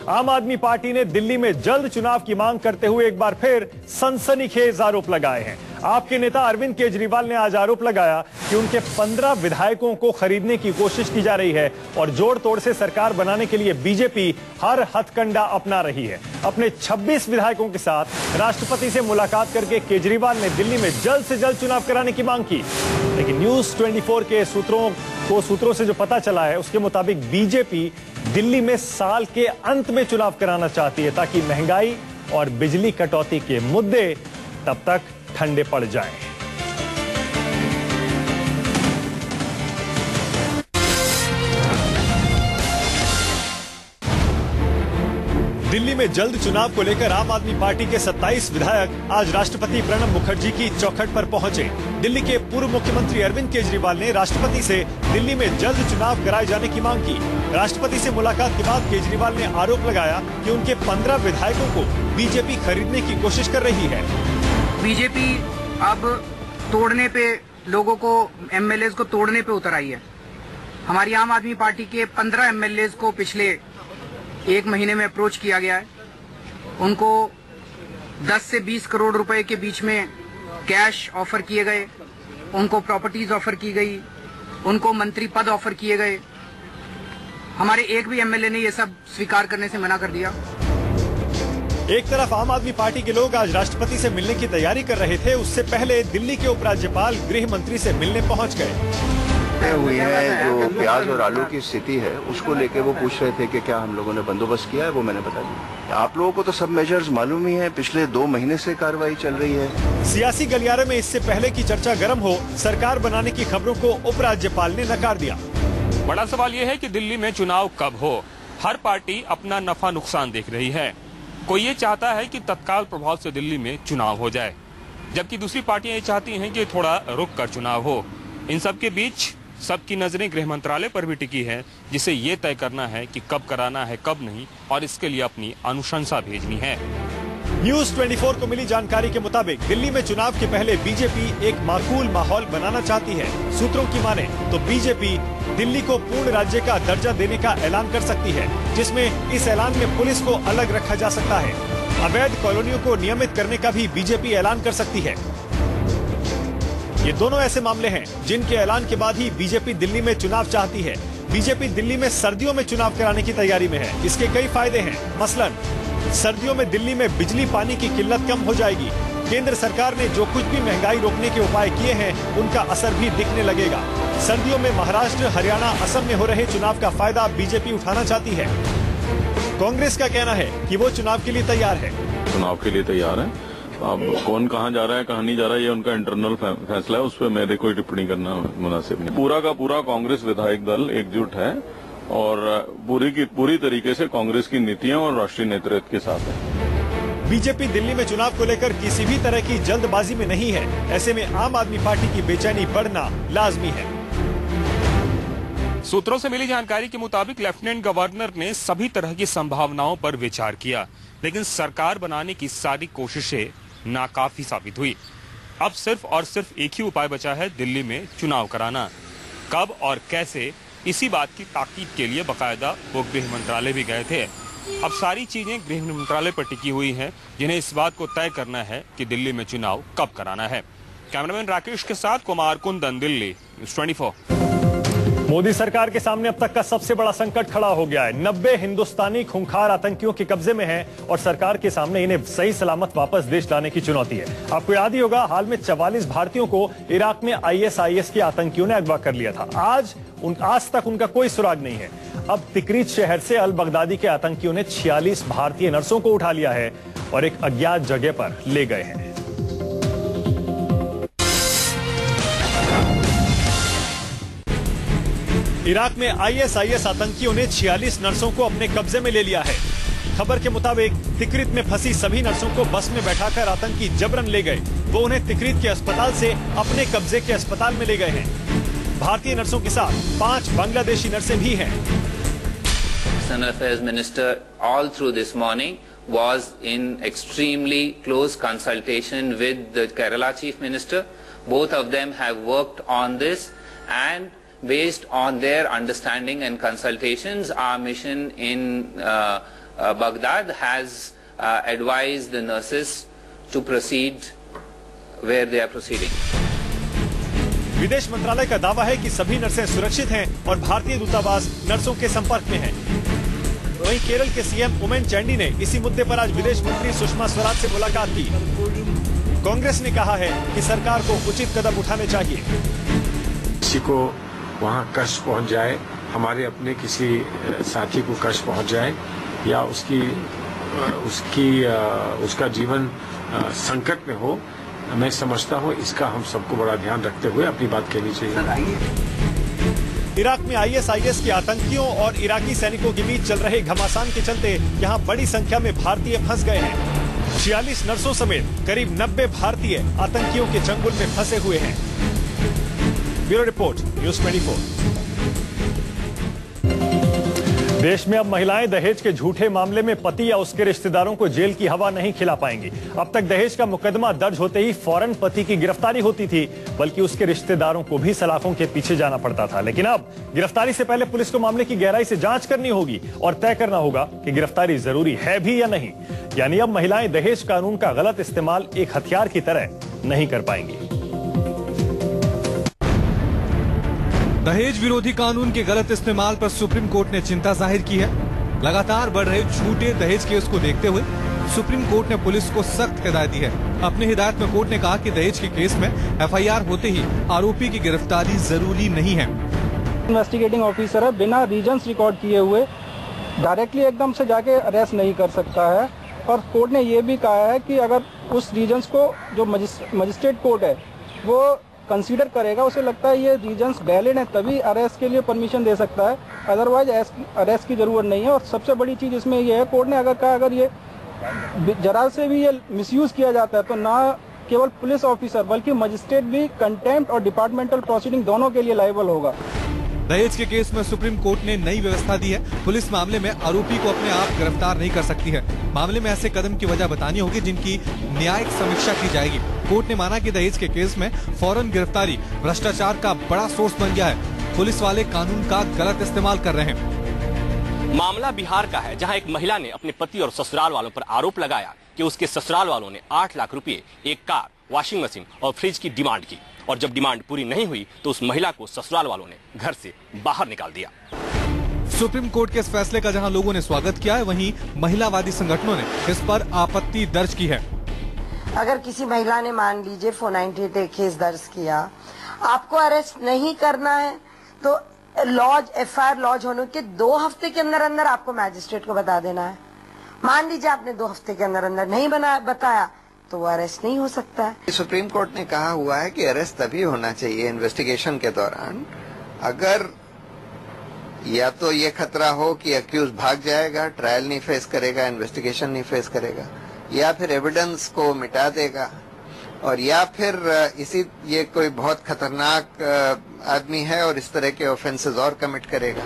आम आदमी पार्टी ने दिल्ली में जल्द चुनाव की मांग करते हुए एक बार फिर सनसनीखेज आरोप लगाए हैं। आपके नेता अरविंद केजरीवाल ने आज आरोप लगाया कि उनके 15 विधायकों को खरीदने की कोशिश की जा रही है और जोड़ तोड़ से सरकार बनाने के लिए बीजेपी हर हथकंडा अपना रही है। अपने 26 विधायकों के साथ राष्ट्रपति से मुलाकात करके केजरीवाल ने दिल्ली में जल्द से जल्द चुनाव कराने की मांग की। लेकिन न्यूज 24 के सूत्रों से जो पता चला है उसके मुताबिक बीजेपी दिल्ली में साल के अंत में चुनाव कराना चाहती है ताकि महंगाई और बिजली कटौती के मुद्दे तब तक ठंडे पड़ जाएं। दिल्ली में जल्द चुनाव को लेकर आम आदमी पार्टी के 27 विधायक आज राष्ट्रपति प्रणब मुखर्जी की चौखट पर पहुंचे। दिल्ली के पूर्व मुख्यमंत्री अरविंद केजरीवाल ने राष्ट्रपति से दिल्ली में जल्द चुनाव कराए जाने की मांग की। राष्ट्रपति से मुलाकात के बाद केजरीवाल ने आरोप लगाया कि उनके 15 विधायकों को बीजेपी खरीदने की कोशिश कर रही है। बीजेपी अब तोड़ने पे लोगों को, एमएलए को तोड़ने पे उतर आई है। हमारी आम आदमी पार्टी के 15 एमएलए को पिछले एक महीने में अप्रोच किया गया है। उनको 10 से 20 करोड़ रुपए के बीच में कैश ऑफर किए गए, उनको प्रॉपर्टीज ऑफर की गई, उनको मंत्री पद ऑफर किए गए। हमारे एक भी एमएलए ने ये सब स्वीकार करने से मना कर दिया। एक तरफ आम आदमी पार्टी के लोग आज राष्ट्रपति से मिलने की तैयारी कर रहे थे, उससे पहले दिल्ली के उपराज्यपाल गृह मंत्री से मिलने पहुंच गए। हुई है जो प्याज और आलू की स्थिति है उसको लेके वो पूछ रहे थे कि क्या हम लोगों ने बंदोबस्त किया है, वो मैंने बता दिया। आप लोगों को तो सब मेजर्स मालूम ही है, पिछले 2 महीने से कार्रवाई चल रही है। सियासी गलियारे में इससे पहले की चर्चा गर्म हो, सरकार बनाने की खबरों को उपराज्यपाल ने नकार दिया। बड़ा सवाल ये है कि दिल्ली में चुनाव कब हो। हर पार्टी अपना नफा नुकसान देख रही है। कोई ये चाहता है कि तत्काल प्रभाव से दिल्ली में चुनाव हो जाए, जबकि दूसरी पार्टियां ये चाहती हैं कि थोड़ा रुक कर चुनाव हो। इन सब के बीच सबकी नजरें गृह मंत्रालय पर भी टिकी है, जिसे ये तय करना है कि कब कराना है कब नहीं, और इसके लिए अपनी अनुशंसा भेजनी है। न्यूज 24 को मिली जानकारी के मुताबिक दिल्ली में चुनाव के पहले बीजेपी एक माकूल माहौल बनाना चाहती है। सूत्रों की माने तो बीजेपी दिल्ली को पूर्ण राज्य का दर्जा देने का ऐलान कर सकती है, जिसमें इस ऐलान में पुलिस को अलग रखा जा सकता है। अवैध कॉलोनियों को नियमित करने का भी बीजेपी ऐलान कर सकती है। ये दोनों ऐसे मामले हैं जिनके ऐलान के बाद ही बीजेपी दिल्ली में चुनाव चाहती है। बीजेपी दिल्ली में सर्दियों में चुनाव कराने की तैयारी में है। इसके कई फायदे हैं। मसलन सर्दियों में दिल्ली में बिजली पानी की किल्लत कम हो जाएगी। केंद्र सरकार ने जो कुछ भी महंगाई रोकने के उपाय किए हैं उनका असर भी दिखने लगेगा। सर्दियों में महाराष्ट्र, हरियाणा, असम में हो रहे चुनाव का फायदा बीजेपी उठाना चाहती है। कांग्रेस का कहना है कि वो चुनाव के लिए तैयार है। चुनाव के लिए तैयार है। अब कौन कहाँ जा रहा है कहाँ नहीं जा रहा है ये उनका इंटरनल फैसला है, उस पर मेरे कोई टिप्पणी करना मुनासिब नहीं। पूरा का पूरा कांग्रेस विधायक दल एकजुट है और पूरी तरीके से कांग्रेस की नीतियां और राष्ट्रीय नेतृत्व के साथ है। बीजेपी दिल्ली में चुनाव को लेकर किसी भी तरह की जल्दबाजी में नहीं है। ऐसे में आम आदमी पार्टी की बेचैनी बढ़ना लाजमी है। सूत्रों से मिली जानकारी के मुताबिक लेफ्टिनेंट गवर्नर ने सभी तरह की संभावनाओं पर विचार किया, लेकिन सरकार बनाने की सारी कोशिशें नाकाफी साबित हुई। अब सिर्फ और सिर्फ एक ही उपाय बचा है, दिल्ली में चुनाव कराना। कब और कैसे, इसी बात की ताकीद के लिए बकायदा वो गृह मंत्रालय भी गए थे। अब सारी चीजें गृह मंत्रालय पर टिकी हुई हैं, जिन्हें इस बात को तय करना है कि दिल्ली में चुनाव कब कराना है। कैमरामैन राकेश के साथ कुमार कुंदन, दिल्ली, न्यूज़ 24। मोदी सरकार के सामने अब तक का सबसे बड़ा संकट खड़ा हो गया है। 90 हिंदुस्तानी खूंखार आतंकियों के कब्जे में हैं और सरकार के सामने इन्हें सही सलामत वापस देश लाने की चुनौती है। आपको याद ही होगा, हाल में 44 भारतीयों को इराक में ISIS के आतंकियों ने अगवा कर लिया था। आज तक उनका कोई सुराग नहीं है। अब तिकरीत शहर से अल बगदादी के आतंकियों ने 46 भारतीय नर्सों को उठा लिया है और एक अज्ञात जगह पर ले गए हैं। इराक में ISIS आतंकियों ने 46 नर्सों को अपने कब्जे में ले लिया है। खबर के मुताबिक तिकरीत में फंसी सभी नर्सों को बस में बैठाकर आतंकी जबरन ले गए। वो उन्हें तिकरीत के अस्पताल से अपने कब्जे के अस्पताल में ले गए हैं। भारतीय नर्सों के साथ 5 बांग्लादेशी नर्सें भी हैं। External Affairs Minister all through this morning was in extremely close consultation with the Kerala Chief Minister. Both of them have worked on this, and based on their understanding and consultations, our mission in Baghdad has advised the nurses to proceed where they are proceeding. विदेश मंत्रालय का दावा है कि सभी नर्सें सुरक्षित हैं और भारतीय दूतावास नर्सों के संपर्क में है। वहीं केरल के सीएम उमेन चांडी ने इसी मुद्दे पर आज विदेश मंत्री सुषमा स्वराज से मुलाकात की। कांग्रेस ने कहा है कि सरकार को उचित कदम उठाने चाहिए। किसी को वहाँ कष्ट पहुँच जाए, हमारे अपने किसी साथी को कष्ट पहुँच जाए या उसका जीवन संकट में हो, मैं समझता हूँ इसका हम सबको बड़ा ध्यान रखते हुए अपनी बात कहनी चाहिए। इराक में ISIS के आतंकियों और इराकी सैनिकों के बीच चल रहे घमासान के चलते यहाँ बड़ी संख्या में भारतीय फंस गए हैं। 46 नर्सों समेत करीब 90 भारतीय आतंकियों के चंगुल में फंसे हुए हैं। Bureau report, news 24। देश में अब महिलाएं दहेज के झूठे मामले में पति या उसके रिश्तेदारों को जेल की हवा नहीं खिला पाएंगी। अब तक दहेज का मुकदमा दर्ज होते ही फौरन पति की गिरफ्तारी होती थी, बल्कि उसके रिश्तेदारों को भी सलाखों के पीछे जाना पड़ता था। लेकिन अब गिरफ्तारी से पहले पुलिस को मामले की गहराई से जांच करनी होगी और तय करना होगा कि गिरफ्तारी जरूरी है भी या नहीं। यानी अब महिलाएं दहेज कानून का गलत इस्तेमाल एक हथियार की तरह नहीं कर पाएंगी। दहेज विरोधी कानून के गलत इस्तेमाल पर सुप्रीम कोर्ट ने चिंता जाहिर की है। लगातार बढ़ रहे झूठे दहेज केस को देखते हुए सुप्रीम कोर्ट ने पुलिस को सख्त हिदायत दी है। अपने हिदायत में कोर्ट ने कहा कि दहेज के केस में FIR होते ही आरोपी की गिरफ्तारी जरूरी नहीं है। इन्वेस्टिगेटिंग ऑफिसर है, बिना रीजंस रिकॉर्ड किए हुए डायरेक्टली एकदम से जाके अरेस्ट नहीं कर सकता है। और कोर्ट ने ये भी कहा है कि अगर उस रीजंस को जो मजिस्ट्रेट कोर्ट है वो कंसीडर करेगा, उसे लगता है ये रीजंस वैलिड है, तभी अरेस्ट के लिए परमिशन दे सकता है, अदरवाइज अरेस्ट की जरूरत नहीं है। और सबसे बड़ी चीज इसमें ये है, कोर्ट ने अगर कहा अगर ये जरा से भी ये मिसयूज किया जाता है तो ना केवल पुलिस ऑफिसर बल्कि मजिस्ट्रेट भी कंटेम्प्ट और डिपार्टमेंटल प्रोसीडिंग दोनों के लिए लायबल होगा। दहेज के केस में सुप्रीम कोर्ट ने नई व्यवस्था दी है। पुलिस मामले में आरोपी को अपने आप गिरफ्तार नहीं कर सकती है। मामले में ऐसे कदम की वजह बतानी होगी जिनकी न्यायिक समीक्षा की जाएगी। कोर्ट ने माना कि दहेज के केस में फौरन गिरफ्तारी भ्रष्टाचार का बड़ा सोर्स बन गया है। पुलिस वाले कानून का गलत इस्तेमाल कर रहे हैं। मामला बिहार का है, जहां एक महिला ने अपने पति और ससुराल वालों पर आरोप लगाया कि उसके ससुराल वालों ने 8 लाख रुपए, एक कार, वॉशिंग मशीन और फ्रिज की डिमांड की और जब डिमांड पूरी नहीं हुई तो उस महिला को ससुराल वालों ने घर से बाहर निकाल दिया। सुप्रीम कोर्ट के इस फैसले का जहां लोगों ने स्वागत किया है, वहीं महिलावादी संगठनों ने इस पर आपत्ति दर्ज की है। अगर किसी महिला ने मान लीजिए 498 केस दर्ज किया, आपको अरेस्ट नहीं करना है तो FIR लॉज होने के 2 हफ्ते के अंदर अंदर आपको मैजिस्ट्रेट को बता देना है। मान लीजिए आपने 2 हफ्ते के अंदर अंदर नहीं बताया तो वो अरेस्ट नहीं हो सकता है। सुप्रीम कोर्ट ने कहा हुआ है कि अरेस्ट तभी होना चाहिए इन्वेस्टिगेशन के दौरान अगर या तो ये खतरा हो कि अक्यूज भाग जाएगा, ट्रायल नहीं फेस करेगा, इन्वेस्टिगेशन नहीं फेस करेगा, या फिर एविडेंस को मिटा देगा, और या फिर ये कोई बहुत खतरनाक आदमी है और इस तरह के ऑफेंसेस और कमिट करेगा।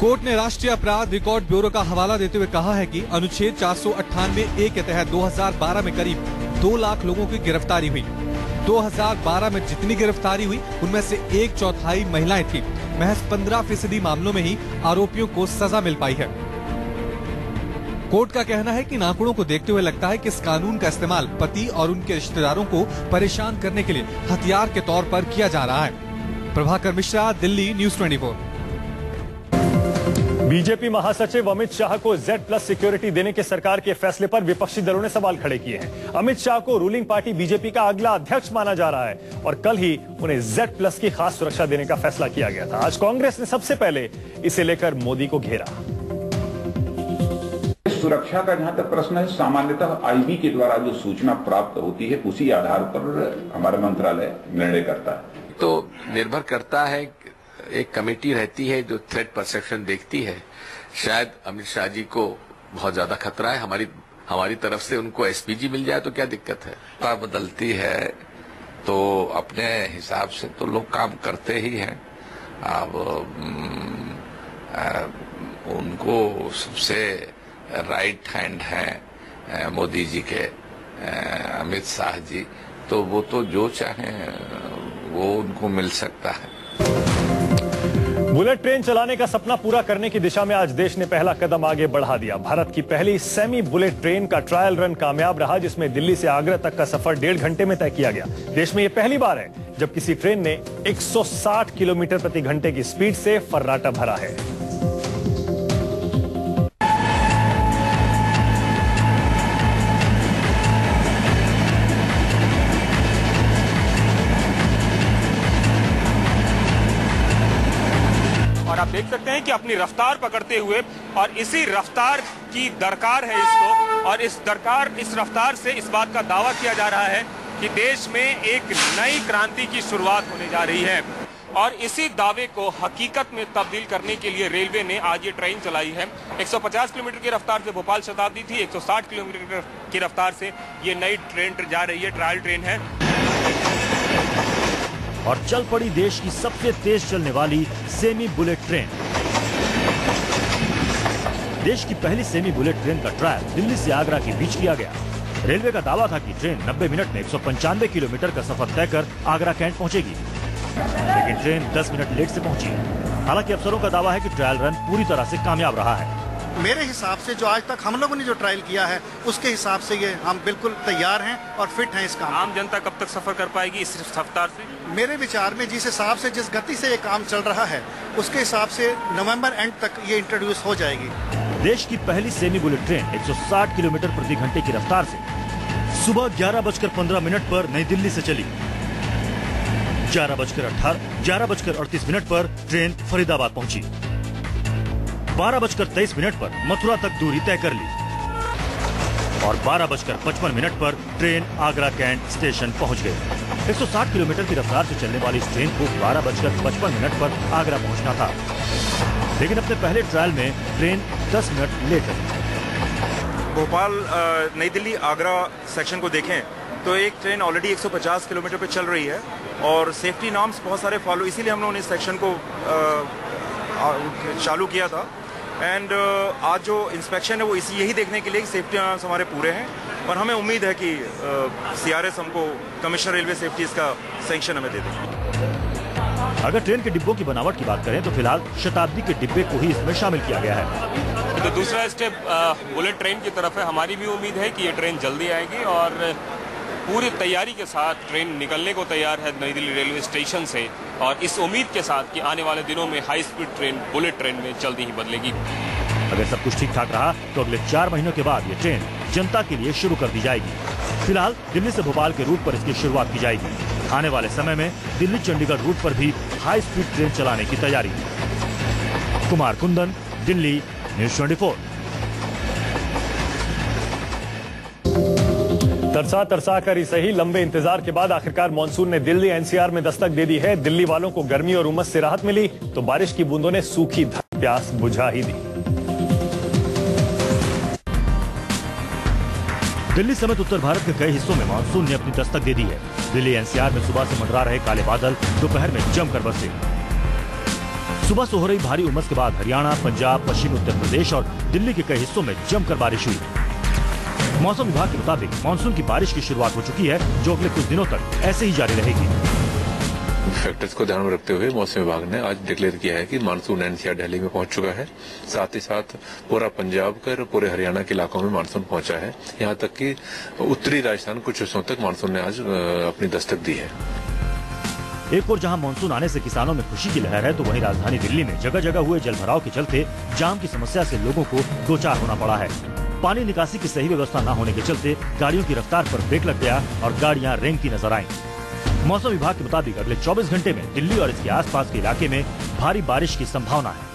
कोर्ट ने राष्ट्रीय अपराध रिकॉर्ड ब्यूरो का हवाला देते हुए कहा है कि अनुच्छेद 498A के तहत 2012 में करीब 2 लाख लोगों की गिरफ्तारी हुई। 2012 में जितनी गिरफ्तारी हुई उनमें से 1/4 महिलाएं थी। महज 15% मामलों में ही आरोपियों को सजा मिल पाई है। कोर्ट का कहना है कि इन आंकड़ों को देखते हुए लगता है कि इस कानून का इस्तेमाल पति और उनके रिश्तेदारों को परेशान करने के लिए हथियार के तौर पर किया जा रहा है। प्रभाकर मिश्रा, दिल्ली, न्यूज़ 24। बीजेपी महासचिव अमित शाह को Z+ सिक्योरिटी देने के सरकार के फैसले पर विपक्षी दलों ने सवाल खड़े किए हैं। अमित शाह को रूलिंग पार्टी बीजेपी का अगला अध्यक्ष माना जा रहा है और कल ही उन्हें Z+ की खास सुरक्षा देने का फैसला किया गया था। आज कांग्रेस ने सबसे पहले इसे लेकर मोदी को घेरा। सुरक्षा का जहां तक प्रश्न है, सामान्यतः IB के द्वारा जो सूचना प्राप्त होती है उसी आधार पर हमारा मंत्रालय निर्णय करता है। तो निर्भर करता है, एक कमेटी रहती है जो थ्रेट परसेप्शन देखती है। शायद अमित शाह जी को बहुत ज्यादा खतरा है, हमारी तरफ से उनको SPG मिल जाए तो क्या दिक्कत है। सत्ता बदलती है तो अपने हिसाब से तो लोग काम करते ही हैं। अब उनको सबसे राइट हैंड है मोदी जी के अमित शाह जी, तो वो तो जो चाहें वो उनको मिल सकता है। बुलेट ट्रेन चलाने का सपना पूरा करने की दिशा में आज देश ने पहला कदम आगे बढ़ा दिया। भारत की पहली सेमी बुलेट ट्रेन का ट्रायल रन कामयाब रहा, जिसमें दिल्ली से आगरा तक का सफर 1.5 घंटे में तय किया गया। देश में यह पहली बार है जब किसी ट्रेन ने 160 किलोमीटर प्रति घंटे की स्पीड से फर्राटा भरा है। और आप देख सकते हैं कि अपनी रफ्तार पकड़ते हुए, और इसी रफ्तार की दरकार है इसको, और इस रफ्तार से इस बात का दावा किया जा रहा है कि देश में एक नई क्रांति की शुरुआत होने जा रही है। और इसी दावे को हकीकत में तब्दील करने के लिए रेलवे ने आज ये ट्रेन चलाई है। 150 किलोमीटर की रफ्तार से भोपाल शताब्दी थी, 160 किलोमीटर की रफ्तार से ये नई ट्रेन जा रही है, ट्रायल ट्रेन है। और चल पड़ी देश की सबसे तेज चलने वाली सेमी बुलेट ट्रेन। देश की पहली सेमी बुलेट ट्रेन का ट्रायल दिल्ली से आगरा के बीच किया गया। रेलवे का दावा था कि ट्रेन 90 मिनट में 195 किलोमीटर का सफर तय कर आगरा कैंट पहुंचेगी, लेकिन ट्रेन 10 मिनट लेट से पहुंची है। हालांकि अफसरों का दावा है कि ट्रायल रन पूरी तरह से कामयाब रहा है। मेरे हिसाब से जो आज तक हम लोगों ने जो ट्रायल किया है उसके हिसाब से ये हम बिल्कुल तैयार हैं और फिट हैं इस काम। आम जनता कब तक सफर कर पाएगी इस रफ्तार से? मेरे विचार में जिस हिसाब से, जिस गति से ये काम चल रहा है, उसके हिसाब से नवंबर एंड तक ये इंट्रोड्यूस हो जाएगी। देश की पहली सेमी बुलेट ट्रेन 160 किलोमीटर प्रति घंटे की रफ्तार से सुबह 11:15 पर नई दिल्ली से चली। 11:38 पर ट्रेन फरीदाबाद पहुंची। 12:23 पर मथुरा तक दूरी तय कर ली और 12:55 पर ट्रेन आगरा कैंट स्टेशन पहुंच गई। 160 किलोमीटर की रफ्तार से चलने वाली इस ट्रेन को 12:55 पर आगरा पहुंचना था, लेकिन अपने पहले ट्रायल में ट्रेन 10 मिनट लेट रही। भोपाल नई दिल्ली आगरा सेक्शन को देखें तो एक ट्रेन ऑलरेडी 150 किलोमीटर पे चल रही है और सेफ्टी नॉर्म्स बहुत सारे फॉलो, इसीलिए हम लोगों ने इस सेक्शन को चालू किया था। एंड आज जो इंस्पेक्शन है वो यही देखने के लिए कि सेफ्टी नॉर्म्स हमारे पूरे हैं, और हमें उम्मीद है कि CRS हमको, कमिश्नर रेलवे सेफ्टी, इसका सैंक्शन हमें दे देंगे। अगर ट्रेन के डिब्बों की बनावट की बात करें तो फिलहाल शताब्दी के डिब्बे को ही इसमें शामिल किया गया है। तो दूसरा स्टेप बुलेट ट्रेन की तरफ है। हमारी भी उम्मीद है कि ये ट्रेन जल्दी आएगी और पूरी तैयारी के साथ ट्रेन निकलने को तैयार है नई दिल्ली रेलवे स्टेशन से, और इस उम्मीद के साथ कि आने वाले दिनों में high speed train bullet train में जल्दी ही बदलेगी। अगर सब कुछ ठीक ठाक रहा तो अगले 4 महीनों के बाद ये ट्रेन जनता के लिए शुरू कर दी जाएगी। फिलहाल दिल्ली से भोपाल के रूट पर इसकी शुरुआत की जाएगी। आने वाले समय में दिल्ली चंडीगढ़ रूट पर भी हाई स्पीड ट्रेन चलाने की तैयारी। कुमार कुंदन, दिल्ली, न्यूज़ 24। तरसा कर ही सही, लंबे इंतजार के बाद आखिरकार मानसून ने दिल्ली NCR में दस्तक दे दी है। दिल्ली वालों को गर्मी और उमस से राहत मिली तो बारिश की बूंदों ने सूखी प्यास बुझा ही दी। दिल्ली समेत उत्तर भारत के कई हिस्सों में मानसून ने अपनी दस्तक दे दी है। दिल्ली NCR में सुबह से मंडरा रहे काले बादल दोपहर में जमकर बरसे। सुबह से हो रही भारी उमस के बाद हरियाणा, पंजाब, पश्चिमी उत्तर प्रदेश और दिल्ली के कई हिस्सों में जमकर बारिश हुई। मौसम विभाग के मुताबिक मानसून की बारिश की शुरुआत हो चुकी है, जो अगले कुछ दिनों तक ऐसे ही जारी रहेगी। फैक्टर्स को ध्यान में रखते हुए मौसम विभाग ने आज डिक्लेयर किया है कि मानसून NCR दिल्ली में पहुंच चुका है। साथ ही साथ पूरा पंजाब कर पूरे हरियाणा के इलाकों में मानसून पहुंचा है। यहां तक कि उत्तरी राजस्थान कुछ हिस्सों तक मानसून ने आज अपनी दस्तक दी है। एक और जहां मानसून आने से किसानों में खुशी की लहर है, तो वहीं राजधानी दिल्ली में जगह जगह हुए जलभराव के चलते जाम की समस्या से लोगों को दो चार होना पड़ा है। पानी निकासी की सही व्यवस्था न होने के चलते गाड़ियों की रफ्तार पर ब्रेक लग गया और गाड़ियां रेंगती नजर आईं। मौसम विभाग के मुताबिक अगले 24 घंटे में दिल्ली और इसके आसपास के इलाके में भारी बारिश की संभावना है।